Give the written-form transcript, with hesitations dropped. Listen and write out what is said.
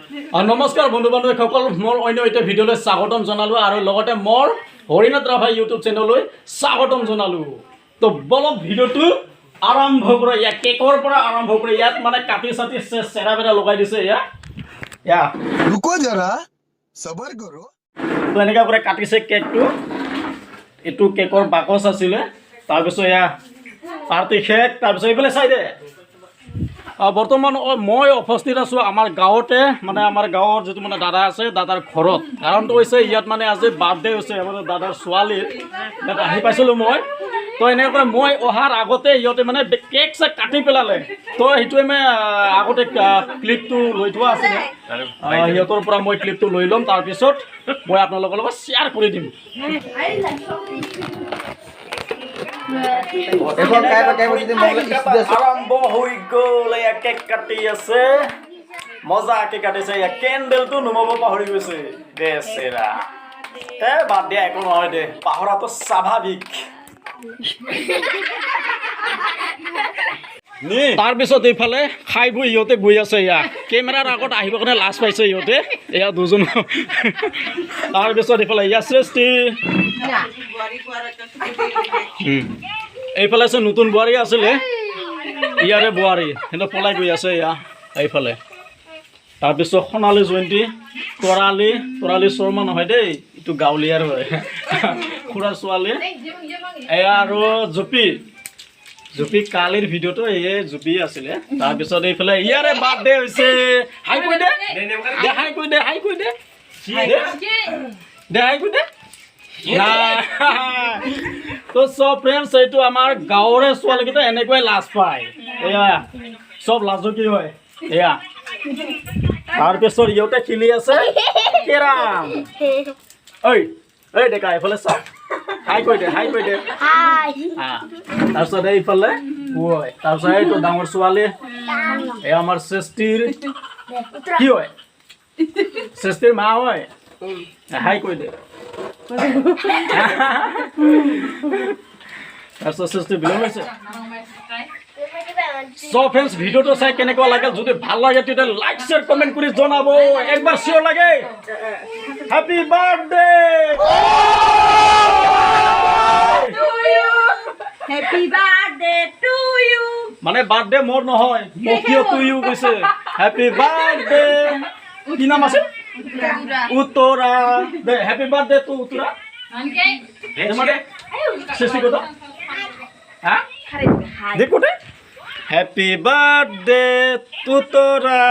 নমস্কাৰ বন্ধু বান্ধৱীসকল মোৰ অন্য এটা ভিডিঅ'লৈ স্বাগতম জনালোঁ আৰু লগতে মোৰ হৰিনাথ ৰাভা ইউটিউব চেনেললৈ স্বাগতম জনালোঁ তো বলক ভিডিঅ'টো আৰম্ভ কৰা ইয়াত কেকৰ পৰা আৰম্ভ কৰি ইয়াত মানে কাটি চাটি চেৰা বেৰা লগাই দিছে ইয়া रुको जरा सबर करो তো এনেকৈ কৰি কাটিছে কেকটো এইটো কেকৰ বাকচ আছিলে তাৰপিছত ইয়া পাৰ্টি শেষ তাৰপিছত এইফালে চাই দে বৰ্তমান মই উপস্থিত আছোঁ আমাৰ গাঁৱতে মানে আমাৰ গাঁৱৰ যিটো মানে দাদা আছে দাদাৰ ঘৰত কাৰণটো হৈছে ইয়াত মানে আজি বাৰ্থডে হৈছে আমাৰ দাদাৰ ছোৱালীৰ ইয়াত আহি পাইছিলোঁ মই তো এনেকৈ মই অহাৰ আগতে ইহঁতে মানে কেক চেক কাটি পেলালে তো সেইটোৱে মই আগতে ক্লিপটো লৈ থোৱা আছিলে সিহঁতৰ পৰা মই ক্লিপটো লৈ ল'ম তাৰপিছত মই আপোনালোকৰ লগত শ্বেয়াৰ কৰি দিম আৰম্ভ হৈ গ'ল এয়া কেক কাটি আছে মজাকে কাটিছে এয়া কেণ্ডেলটো নুমাব পাহৰি গৈছে বেচেৰা বাদ দিয়া একো নহয় দে পাহৰাটো স্বাভাৱিক তাৰপিছত এইফালে খাই বৈ ইহঁতে গৈ আছে এয়া কেমেৰাৰ আগত আহিব কাৰণে লাজ পাইছে ইহঁতে এয়া দুজন তাৰপিছত এইফালে ইয়া সৃষ্টি এইফালে আছে নতুন বোৱাৰী আছিলে ইয়াৰে বোৱাৰী সিহঁতে পলাই গৈ আছে এয়া এইফালে তাৰপিছত সোণালী জয়ন্তী তৰালী শৰ্মা নহয় দেই এইটো গাঁৱলীয়াৰ হয় খুৰা ছোৱালী এয়া আৰু জুপি কালিৰ ভিডিঅ'টো এই জুপি আছিলে তাৰপিছত এইফালে ইয়াৰে বাৰ্থডে হৈছে হাই কৈ দে হাই কৈ দে হাই কৈ দে হাই কৈ দে তো চব ফ্ৰেণ্ডছ এইটো আমাৰ গাঁৱৰে ছোৱালীকেইটা এনেকুৱাই লাজ পায় এয়া চব লাজুকী হয় এয়া তাৰপিছত ইহঁতে খেলি আছে কেৰাম ঐ ডেকা এইফালে চাওক হাই কৈ দে তাৰপিছত এইফালে তাৰপিছত এইটো ডাঙৰ ছোৱালী এই আমাৰ সৃষ্টিৰ কি হয় সৃষ্টিৰ মা হয় হাই কৈ দে তাৰপিছত সৃষ্টি বিলং হৈছে সো ফ্ৰেণ্ডছ ভিডিঅ'টো চাই কেনেকুৱা লাগে যদি ভাল লাগে তেতিয়া লাইক শ্বেয়াৰ কমেণ্ট কৰি জনাব একবাৰ চিয়ৰ লাগে happy birthday Happy birthday to you. মানে বাৰ্থডে মোৰ নহয় মকিও টু ইউ কৈছে হেপী বাৰ্থডে কি নাম আছে উত্তৰা দে হেপী বাৰ্থডে টু উত্তৰা মানে সৃষ্টি কথা হা দেখো দে হেপী বাৰ্থডে টু উত্তৰা